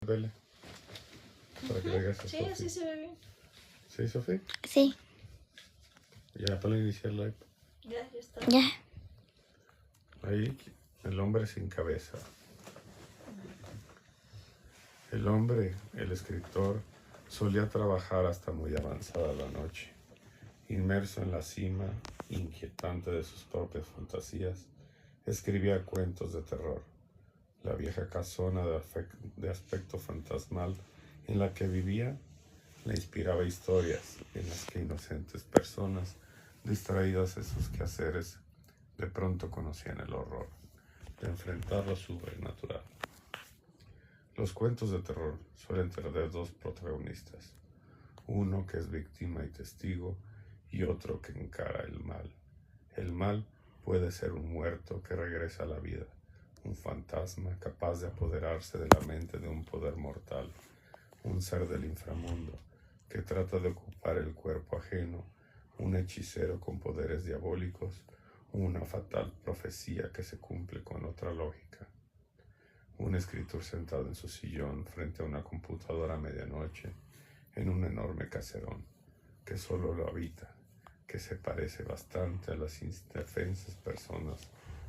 Vele, para que le digas a Sí, Sofi. así se ve bien. ¿Sí, Sofi? Sí, Ya para iniciar live. Ya está. ya. Ahí, el hombre sin cabeza. El hombre, el escritor, solía trabajar hasta muy avanzada la noche. Inmerso en la cima inquietante de sus propias fantasías, escribía cuentos de terror. La vieja casona de aspecto fantasmal en la que vivía le inspiraba historias en las que inocentes personas, distraídas de sus quehaceres, de pronto conocían el horror de enfrentar lo sobrenatural. Los cuentos de terror suelen tener dos protagonistas, uno que es víctima y testigo y otro que encara el mal. El mal puede ser un muerto que regresa a la vida, un fantasma capaz de apoderarse de la mente de un poder mortal, un ser del inframundo que trata de ocupar el cuerpo ajeno, un hechicero con poderes diabólicos, una fatal profecía que se cumple con otra lógica. Un escritor sentado en su sillón frente a una computadora a medianoche, en un enorme caserón, que solo lo habita, que se parece bastante a las indefensas personas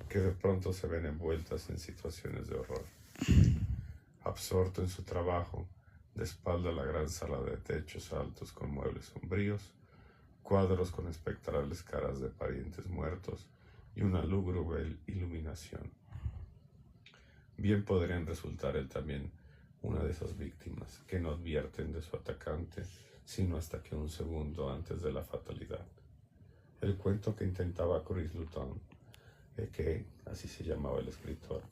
que de pronto se ven envueltas en situaciones de horror. Absorto en su trabajo, de espalda a la gran sala de techos altos con muebles sombríos, cuadros con espectrales caras de parientes muertos y una lúgubre iluminación. Bien podrían resultar él también una de esas víctimas que no advierten de su atacante sino hasta que un segundo antes de la fatalidad. El cuento que intentaba Chris Luton, que así se llamaba el escritor,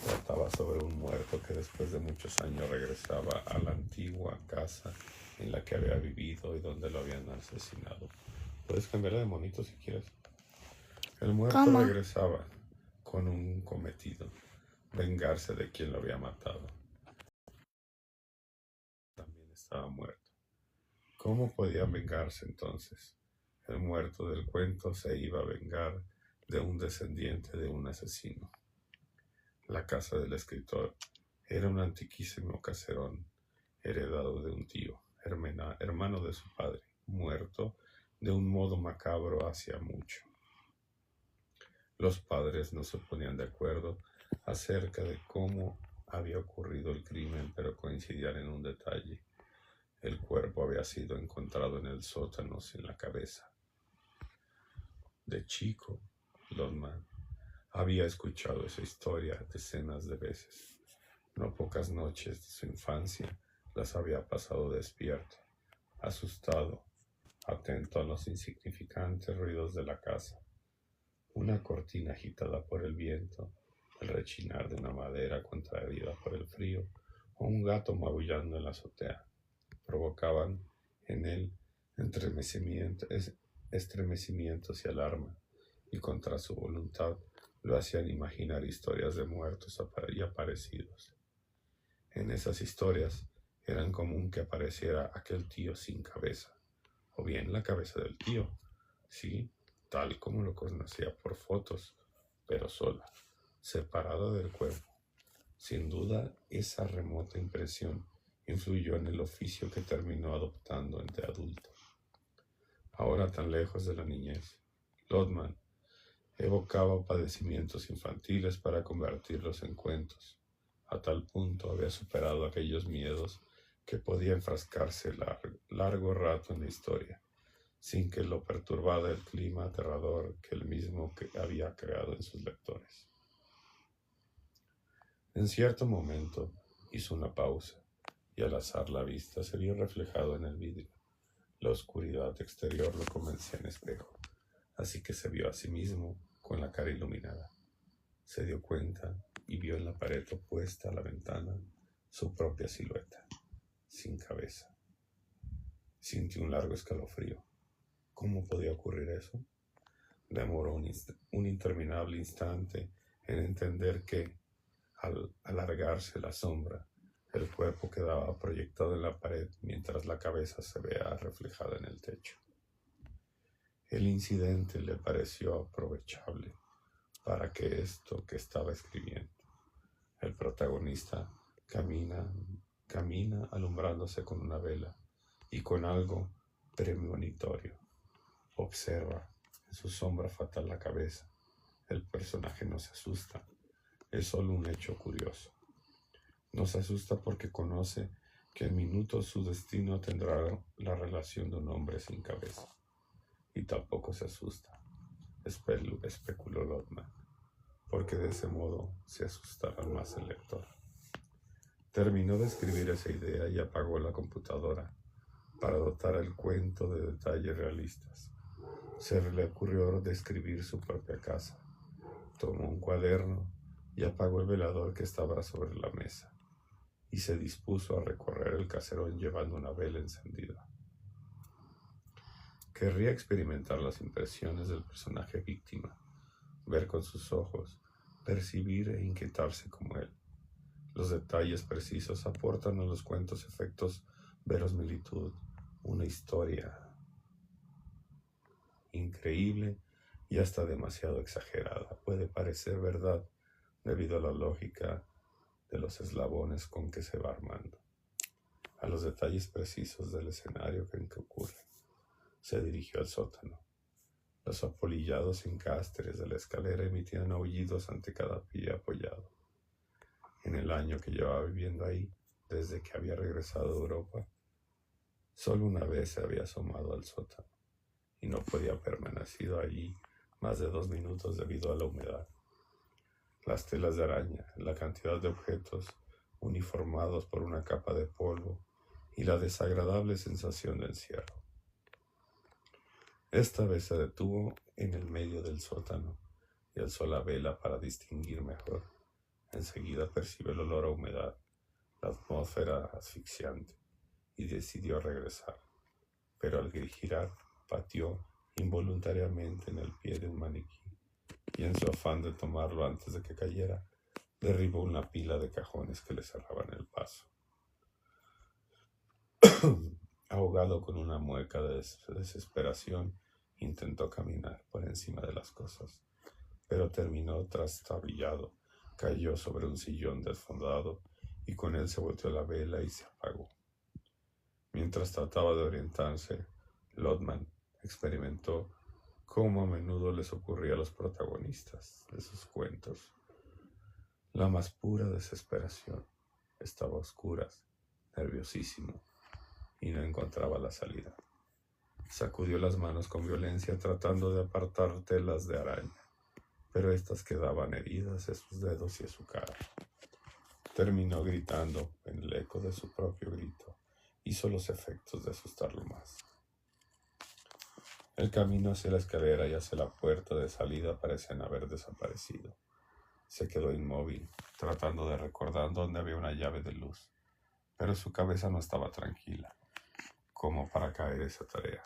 trataba sobre un muerto que después de muchos años regresaba a la antigua casa en la que había vivido y donde lo habían asesinado. Puedes cambiar de monito si quieres. El muerto ¿Cómo? regresaba con un cometido, vengarse de quien lo había matado. También estaba muerto. ¿Cómo podía vengarse entonces? El muerto del cuento se iba a vengar de un descendiente de un asesino. La casa del escritor era un antiquísimo caserón, heredado de un tío, hermano de su padre, muerto de un modo macabro hacía mucho. Los padres no se ponían de acuerdo acerca de cómo había ocurrido el crimen, pero coincidían en un detalle. El cuerpo había sido encontrado en el sótano sin la cabeza. De chico, Lodman había escuchado esa historia decenas de veces. No pocas noches de su infancia las había pasado despierto, asustado, atento a los insignificantes ruidos de la casa. Una cortina agitada por el viento, el rechinar de una madera contraída por el frío, o un gato maullando en la azotea, provocaban en él estremecimientos y alarma, y contra su voluntad lo hacían imaginar historias de muertos y aparecidos. En esas historias eran común que apareciera aquel tío sin cabeza, o bien la cabeza del tío, sí, tal como lo conocía por fotos, pero sola, separada del cuerpo. Sin duda, esa remota impresión influyó en el oficio que terminó adoptando de adulto. Ahora tan lejos de la niñez, Lodman evocaba padecimientos infantiles para convertirlos en cuentos. A tal punto había superado aquellos miedos que podía enfrascarse largo rato en la historia, sin que lo perturbara el clima aterrador que él mismo había creado en sus lectores. En cierto momento hizo una pausa y al alzar la vista se vio reflejado en el vidrio. La oscuridad exterior lo convencía en espejo, así que se vio a sí mismo con la cara iluminada. Se dio cuenta y vio en la pared opuesta a la ventana su propia silueta, sin cabeza. Sintió un largo escalofrío. ¿Cómo podía ocurrir eso? Demoró un interminable instante en entender que, al alargarse la sombra, el cuerpo quedaba proyectado en la pared mientras la cabeza se veía reflejada en el techo. El incidente le pareció aprovechable para que esto que estaba escribiendo. El protagonista camina Camina alumbrándose con una vela y con algo premonitorio. Observa en su sombra fatal la cabeza. El personaje no se asusta, es solo un hecho curioso. No se asusta porque conoce que en minutos su destino tendrá la relación de un hombre sin cabeza. Y tampoco se asusta, especuló Lotman, porque de ese modo se asustará más el lector. Terminó de escribir esa idea y apagó la computadora para dotar el cuento de detalles realistas. Se le ocurrió describir su propia casa. Tomó un cuaderno y apagó el velador que estaba sobre la mesa, y se dispuso a recorrer el caserón llevando una vela encendida. Querría experimentar las impresiones del personaje víctima, ver con sus ojos, percibir e inquietarse como él. Los detalles precisos aportan a los cuentos efectos verosimilitud, una historia increíble y hasta demasiado exagerada. Puede parecer verdad debido a la lógica de los eslabones con que se va armando, a los detalles precisos del escenario en que ocurre. Se dirigió al sótano. Los apolillados encastres de la escalera emitían aullidos ante cada pie apoyado. En el año que llevaba viviendo ahí, desde que había regresado a Europa, solo una vez se había asomado al sótano y no podía permanecer allí más de 2 minutos debido a la humedad. Las telas de araña, la cantidad de objetos uniformados por una capa de polvo y la desagradable sensación de encierro. Esta vez se detuvo en el medio del sótano y alzó la vela para distinguir mejor. Enseguida percibió el olor a humedad, la atmósfera asfixiante, y decidió regresar. Pero al girar, pateó involuntariamente en el pie de un maniquí, y en su afán de tomarlo antes de que cayera, derribó una pila de cajones que le cerraban el paso. Ahogado con una mueca de desesperación, intentó caminar por encima de las cosas, pero terminó trastabillado, cayó sobre un sillón desfondado y con él se volteó la vela y se apagó. Mientras trataba de orientarse, Lotman experimentó cómo a menudo les ocurría a los protagonistas de sus cuentos. La más pura desesperación. Estaba a oscuras, nerviosísimo, y no encontraba la salida. Sacudió las manos con violencia tratando de apartar telas de araña, pero éstas quedaban heridas en sus dedos y en su cara. Terminó gritando en el eco de su propio grito. Hizo los efectos de asustarlo más. El camino hacia la escalera y hacia la puerta de salida parecían haber desaparecido. Se quedó inmóvil, tratando de recordar dónde había una llave de luz, pero su cabeza no estaba tranquila, como para caer esa tarea.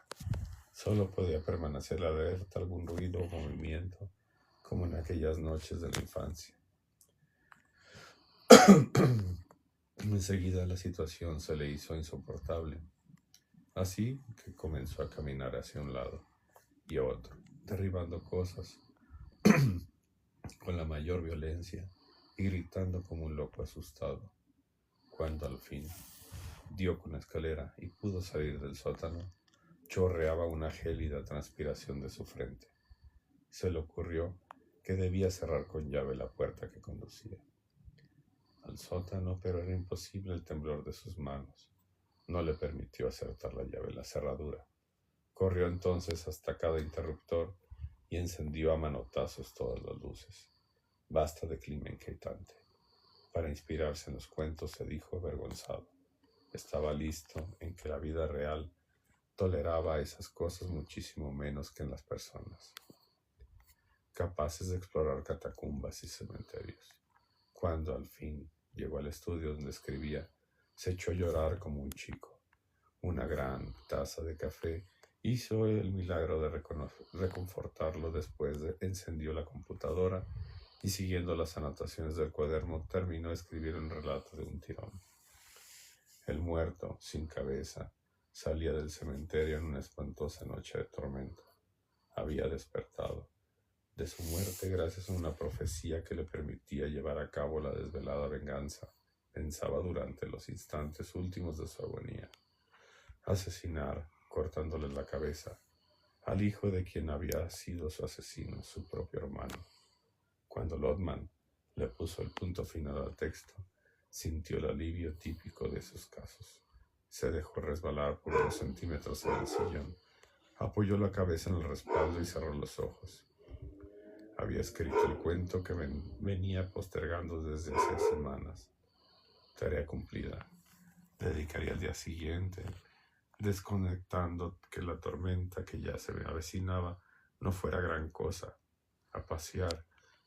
Solo podía permanecer alerta a algún ruido o movimiento, como en aquellas noches de la infancia. Enseguida la situación se le hizo insoportable, así que comenzó a caminar hacia un lado y otro, derribando cosas con la mayor violencia y gritando como un loco asustado. Cuando al fin dio con la escalera y pudo salir del sótano, chorreaba una gélida transpiración de su frente. Se le ocurrió que debía cerrar con llave la puerta que conducía al sótano, pero era imposible el temblor de sus manos. No le permitió acertar la llave en la cerradura. Corrió entonces hasta cada interruptor y encendió a manotazos todas las luces. Basta de clima inquietante. Para inspirarse en los cuentos, se dijo avergonzado. Estaba listo en que la vida real toleraba esas cosas muchísimo menos que en las personas, capaces de explorar catacumbas y cementerios. Cuando al fin llegó al estudio donde escribía, se echó a llorar como un chico. Una gran taza de café hizo el milagro de reconfortarlo. Después encendió la computadora y, siguiendo las anotaciones del cuaderno, terminó de escribir un relato de un tirón. El muerto, sin cabeza, salía del cementerio en una espantosa noche de tormento. Había despertado de su muerte gracias a una profecía que le permitía llevar a cabo la desvelada venganza pensaba durante los instantes últimos de su agonía. Asesinar, cortándole la cabeza, al hijo de quien había sido su asesino, su propio hermano. Cuando Lodman le puso el punto final al texto, sintió el alivio típico de esos casos. Se dejó resbalar por unos centímetros en el sillón, apoyó la cabeza en el respaldo y cerró los ojos. Había escrito el cuento que venía postergando desde hace semanas. Tarea cumplida. Dedicaría el día siguiente, desconectando que la tormenta que ya se me avecinaba no fuera gran cosa, a pasear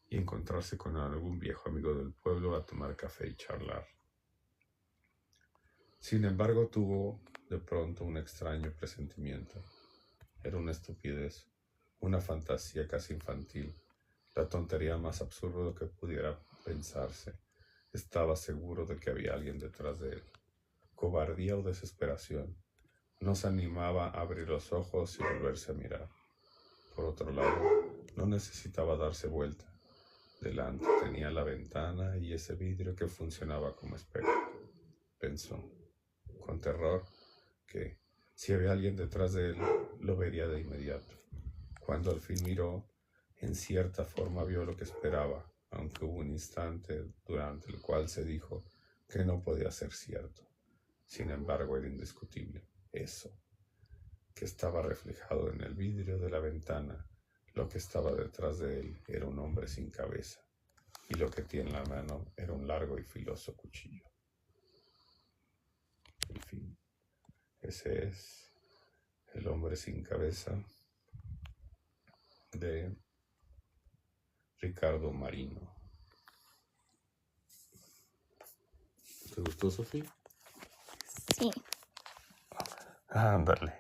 y encontrarse con algún viejo amigo del pueblo a tomar café y charlar. Sin embargo, tuvo de pronto un extraño presentimiento. Era una estupidez, una fantasía casi infantil, la tontería más absurda que pudiera pensarse. Estaba seguro de que había alguien detrás de él. Cobardía o desesperación. No se animaba a abrir los ojos y volverse a mirar. Por otro lado, no necesitaba darse vuelta. Delante tenía la ventana y ese vidrio que funcionaba como espejo. Pensó, con terror, que si había alguien detrás de él, lo vería de inmediato. Cuando al fin miró, en cierta forma vio lo que esperaba, aunque hubo un instante durante el cual se dijo que no podía ser cierto. Sin embargo, era indiscutible. Eso, que estaba reflejado en el vidrio de la ventana, lo que estaba detrás de él era un hombre sin cabeza, y lo que tenía en la mano era un largo y filoso cuchillo. En fin, ese es El hombre sin cabeza de Ricardo Marino. ¿Te gustó, Sofía? Sí. Ándale.